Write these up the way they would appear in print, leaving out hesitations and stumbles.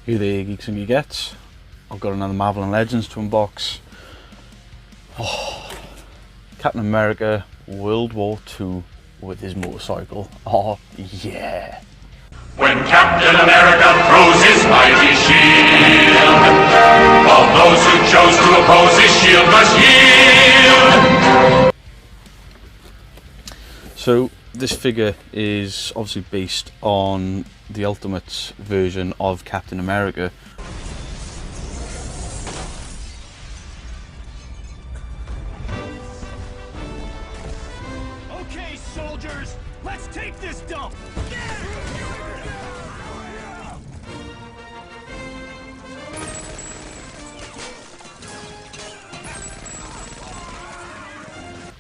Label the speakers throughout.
Speaker 1: Hey there, Geeks and Geekettes. I've got another Marvel and Legends to unbox. Oh, Captain America World War II with his motorcycle. Oh yeah.
Speaker 2: When Captain America throws his mighty shield, all those who chose to oppose his shield must yield.
Speaker 1: So this figure is obviously based on the Ultimates version of Captain America.
Speaker 3: Okay, soldiers, let's take this dump.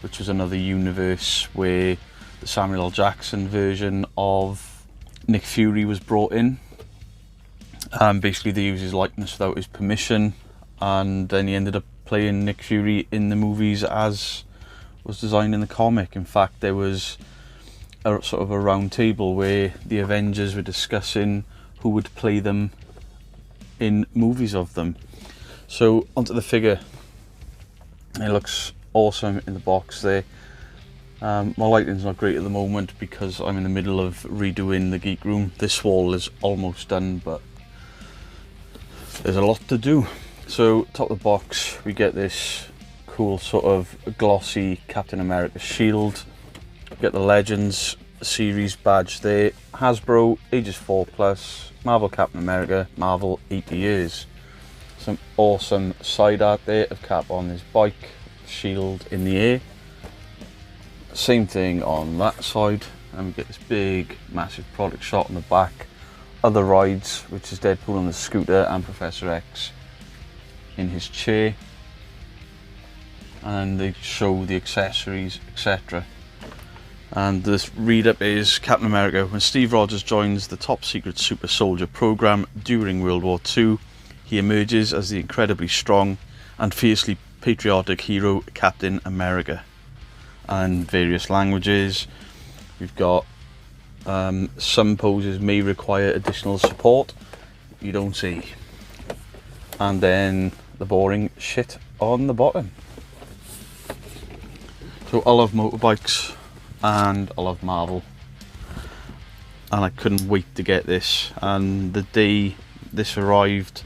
Speaker 1: Which was another universe where the Samuel L. Jackson version of Nick Fury was brought in. Basically they used his likeness without his permission, and then he ended up playing Nick Fury in the movies as was designed in the comic. In fact, there was a sort of a round table where the Avengers were discussing who would play them in movies of them. So onto the figure. It looks awesome in the box there. My lighting's not great at the moment because I'm in the middle of redoing the geek room. This wall is almost done, but there's a lot to do. So top of the box we get this cool sort of glossy Captain America shield. We get the Legends series badge there. Hasbro, ages 4+, Marvel Captain America, Marvel 80 years. Some awesome side art there of Cap on his bike, shield in the air. Same thing on that side, and we get this big massive product shot on the back. Other rides, which is Deadpool on the scooter and Professor X in his chair, and they show the accessories, etc. And this read up is Captain America: when Steve Rogers joins the top secret super soldier program during World War II, he emerges as the incredibly strong and fiercely patriotic hero Captain America. And various languages. We've got some poses may require additional support, you don't see. And then the boring shit on the bottom. So I love motorbikes and I love Marvel, and I couldn't wait to get this. And the day this arrived,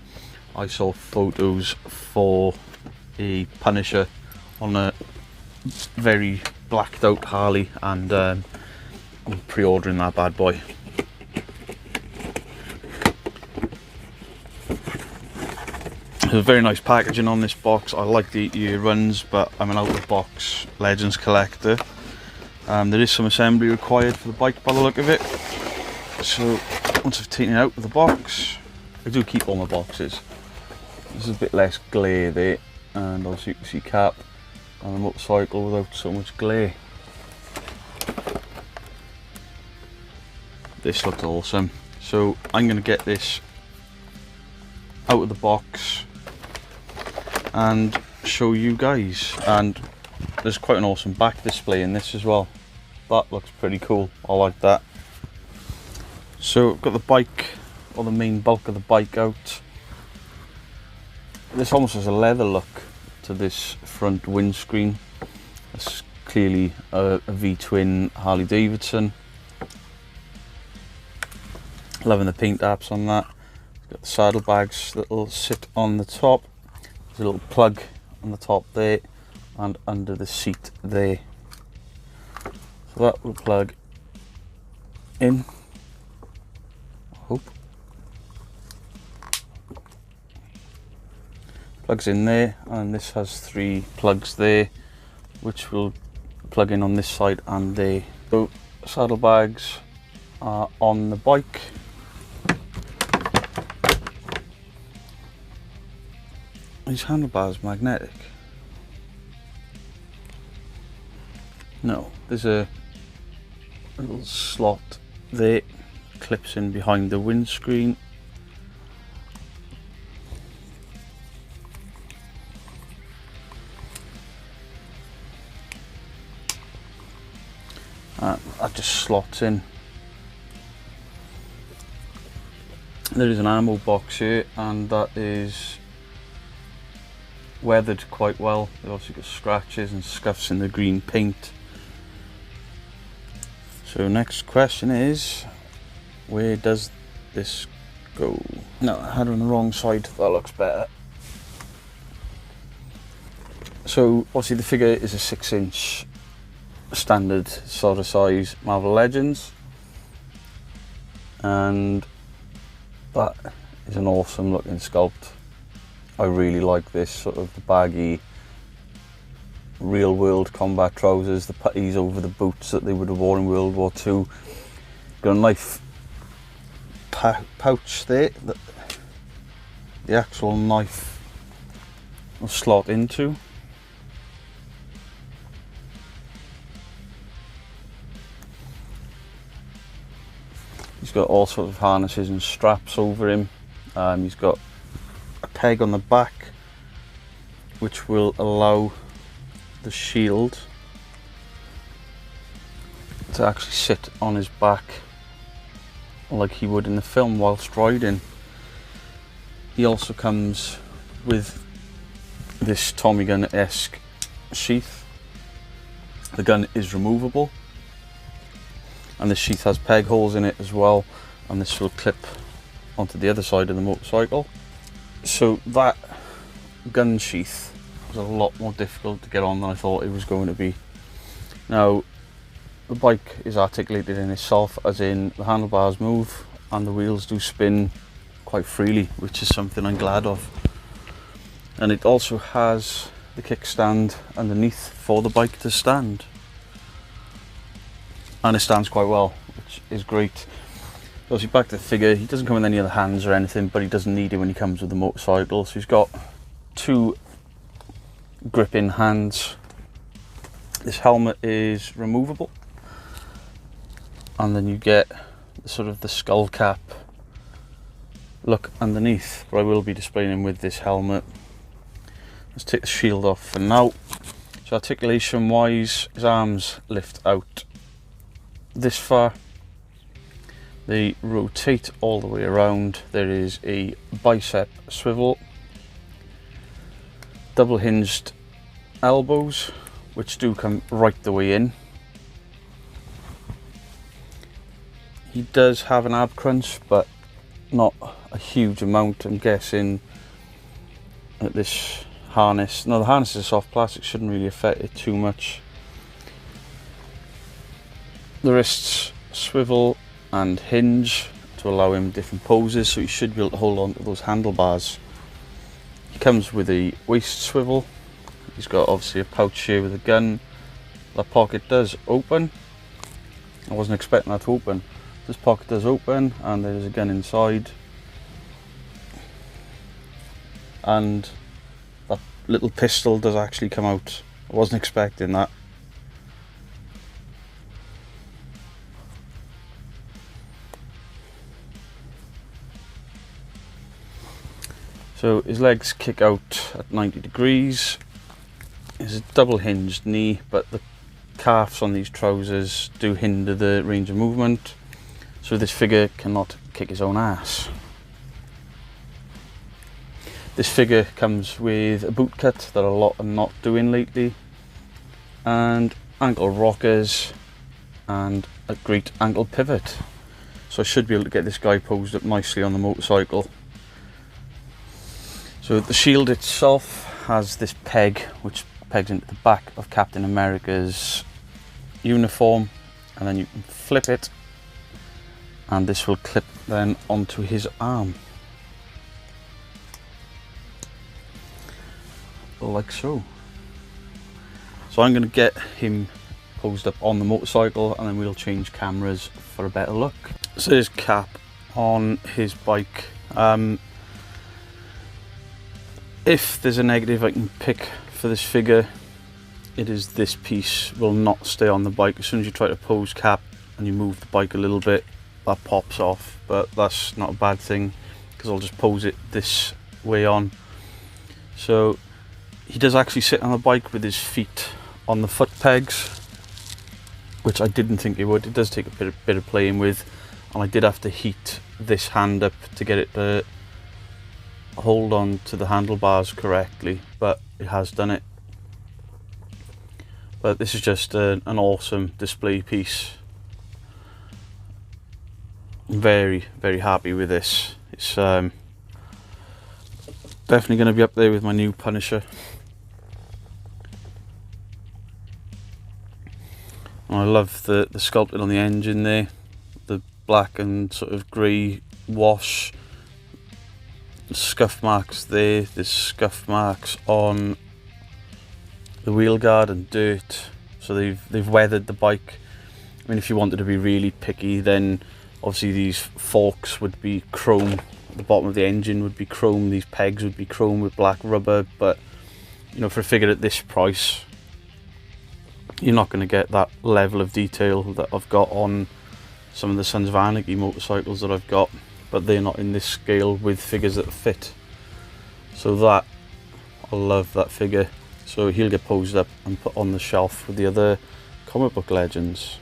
Speaker 1: I saw photos for a Punisher on a very blacked out Harley, and I'm pre-ordering that bad boy. There's a very nice packaging on this box. I like the 8-year runs, but I'm an out of box Legends collector. There is some assembly required for the bike by the look of it. So once I've taken it out of the box, I do keep all my boxes. There's a bit less glare there, and obviously you can see Cap on the motorcycle without so much glare. This looks awesome. So I'm going to get this out of the box and show you guys. And there's quite an awesome back display in this as well. That looks pretty cool. I like that. So I've got the bike, or the main bulk of the bike out. This almost has a leather look to this front windscreen. It's clearly a V-twin Harley Davidson. Loving the paint apps on that. It's got the saddlebags that'll sit on the top. There's a little plug on the top there and under the seat there. So that will plug in, I hope. Plugs in there, and this has 3 plugs there which will plug in on this side and there. So saddlebags are on the bike. These handlebars magnetic? No, there's a little slot there, clips in behind the windscreen. That just slots in. There is an ammo box here, and that is weathered quite well. They've also got scratches and scuffs in the green paint. So next question is, where does this go? No, I had it on the wrong side. That looks better. So obviously the figure is a 6-inch standard sort of size Marvel Legends, and that is an awesome looking sculpt. I really like this sort of the baggy real world combat trousers, the puttees over the boots that they would have worn in World War II. Got a knife pouch there that the actual knife will slot into. He's got all sorts of harnesses and straps over him. He's got a peg on the back which will allow the shield to actually sit on his back like he would in the film whilst riding. He also comes with this Tommy gun-esque sheath. The gun is removable, and the sheath has peg holes in it as well, and this will clip onto the other side of the motorcycle. So that gun sheath was a lot more difficult to get on than I thought it was going to be. Now the bike is articulated in itself, as in the handlebars move and the wheels do spin quite freely, which is something I'm glad of. And it also has the kickstand underneath for the bike to stand, and it stands quite well, which is great. Obviously back to the figure, he doesn't come with any other hands or anything, but he doesn't need it when he comes with the motorcycle. So he's got 2 gripping hands. This helmet is removable, and then you get sort of the skull cap look underneath, but I will be displaying him with this helmet. Let's take the shield off for now. So articulation wise, his arms lift out this far, they rotate all the way around. There is a bicep swivel, double hinged elbows which do come right the way in. He does have an ab crunch, but not a huge amount. I'm guessing that this harness, no, the harness is soft plastic, shouldn't really affect it too much. The wrists swivel and hinge to allow him different poses, so he should be able to hold on to those handlebars. He comes with a waist swivel. He's got obviously a pouch here with a gun. That pocket does open. I wasn't expecting that to open. This pocket does open, and there's a gun inside. And that little pistol does actually come out. I wasn't expecting that. So his legs kick out at 90 degrees. It's a double hinged knee, but the calves on these trousers do hinder the range of movement, so this figure cannot kick his own ass. This figure comes with a boot cut that a lot are not doing lately, and ankle rockers and a great ankle pivot. So I should be able to get this guy posed up nicely on the motorcycle. So the shield itself has this peg which pegs into the back of Captain America's uniform, and then you can flip it and this will clip then onto his arm, like so. So I'm going to get him posed up on the motorcycle, and then we'll change cameras for a better look. So there's Cap on his bike. If there's a negative I can pick for this figure, it is this piece will not stay on the bike. As soon as you try to pose Cap and you move the bike a little bit, that pops off, but that's not a bad thing because I'll just pose it this way on. So he does actually sit on the bike with his feet on the foot pegs, which I didn't think he would. It does take a bit of playing with, and I did have to heat this hand up to get it to hold on to the handlebars correctly, but it has done it. But this is just an awesome display piece. I'm very, very happy with this. It's definitely going to be up there with my new Punisher. And I love the sculpting on the engine there, the black and sort of grey wash, scuff marks there, there's scuff marks on the wheel guard and dirt, so they've weathered the bike. I mean, if you wanted to be really picky, then obviously these forks would be chrome, the bottom of the engine would be chrome, these pegs would be chrome with black rubber, but you know, for a figure at this price, you're not going to get that level of detail that I've got on some of the Sons of Anarchy motorcycles that I've got, but they're not in this scale with figures that fit. So that, I love that figure. So he'll get posed up and put on the shelf with the other comic book legends.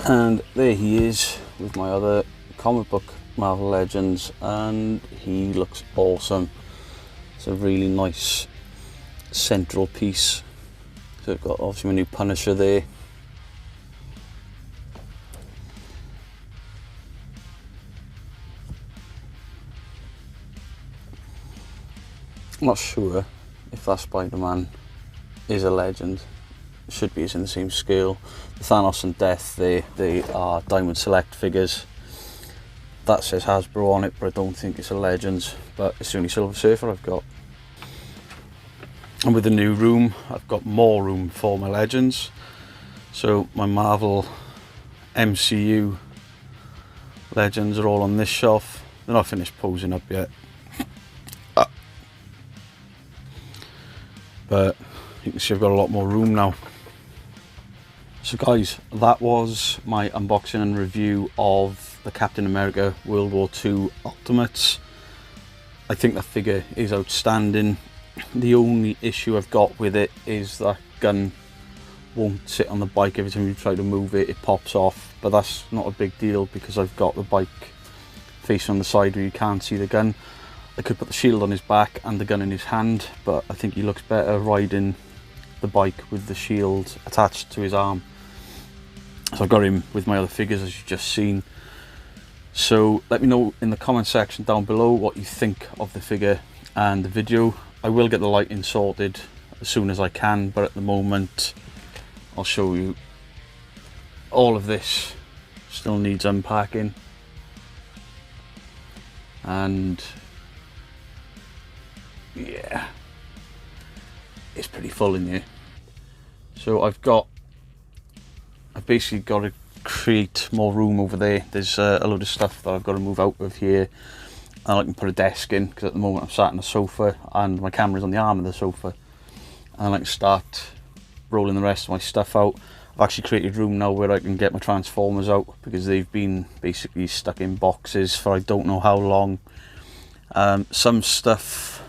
Speaker 1: And there he is with my other comic book Marvel Legends, and he looks awesome. It's a really nice central piece. So I've got obviously my new Punisher there. I'm not sure if that Spider-Man is a legend. It should be, it's in the same scale. The Thanos and Death, they are Diamond Select figures. That says Hasbro on it, but I don't think it's a Legends. But it's the only Silver Surfer I've got. And with the new room, I've got more room for my Legends. So my Marvel MCU Legends are all on this shelf. They're not finished posing up yet. But you can see I've got a lot more room now. So guys, that was my unboxing and review of the Captain America World War II Ultimates. I think that figure is outstanding. The only issue I've got with it is that gun won't sit on the bike. Every time you try to move it, it pops off. But that's not a big deal because I've got the bike facing on the side where you can't see the gun. I could put the shield on his back and the gun in his hand, but I think he looks better riding the bike with the shield attached to his arm. So I've got him with my other figures, as you've just seen. So let me know in the comment section down below what you think of the figure and the video. I will get the lighting sorted as soon as I can, but at the moment I'll show you all of this still needs unpacking. And yeah, it's pretty full in here. So I've basically got to create more room over there. There's a load of stuff that I've got to move out of here, and I can put a desk in because at the moment I'm sat on a sofa and my camera's on the arm of the sofa, and I can start rolling the rest of my stuff out. I've actually created room now where I can get my Transformers out because they've been basically stuck in boxes for I don't know how long. Some stuff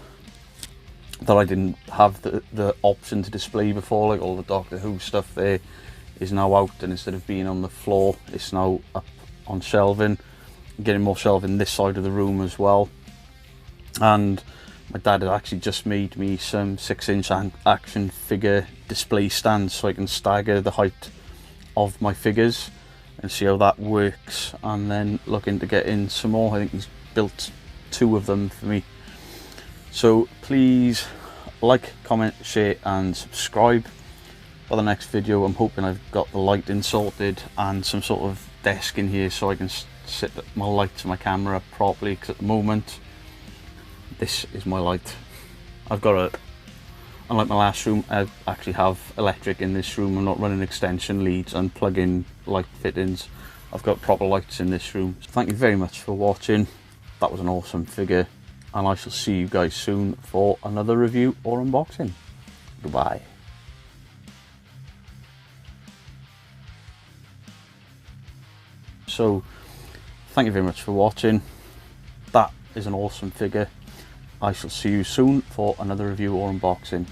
Speaker 1: that I didn't have the option to display before, like all the Doctor Who stuff there, is now out, and instead of being on the floor, it's now up on shelving. I'm getting more shelving this side of the room as well. And my dad had actually just made me some 6-inch action figure display stands so I can stagger the height of my figures and see how that works, and then looking to get in some more. I think he's built 2 of them for me. So please like, comment, share and subscribe for the next video. I'm hoping I've got the lighting sorted and some sort of desk in here so I can set my lights and my camera up properly, because at the moment this is my light. I've got unlike my last room, I actually have electric in this room. I'm not running extension leads and plug-in light fittings. I've got proper lights in this room. So thank you very much for watching. That was an awesome figure, and I shall see you guys soon for another review or unboxing. Goodbye. So thank you very much for watching. That is an awesome figure. I shall see you soon for another review or unboxing.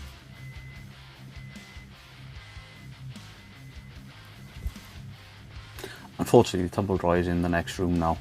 Speaker 1: Unfortunately, the tumble dryer is in the next room now.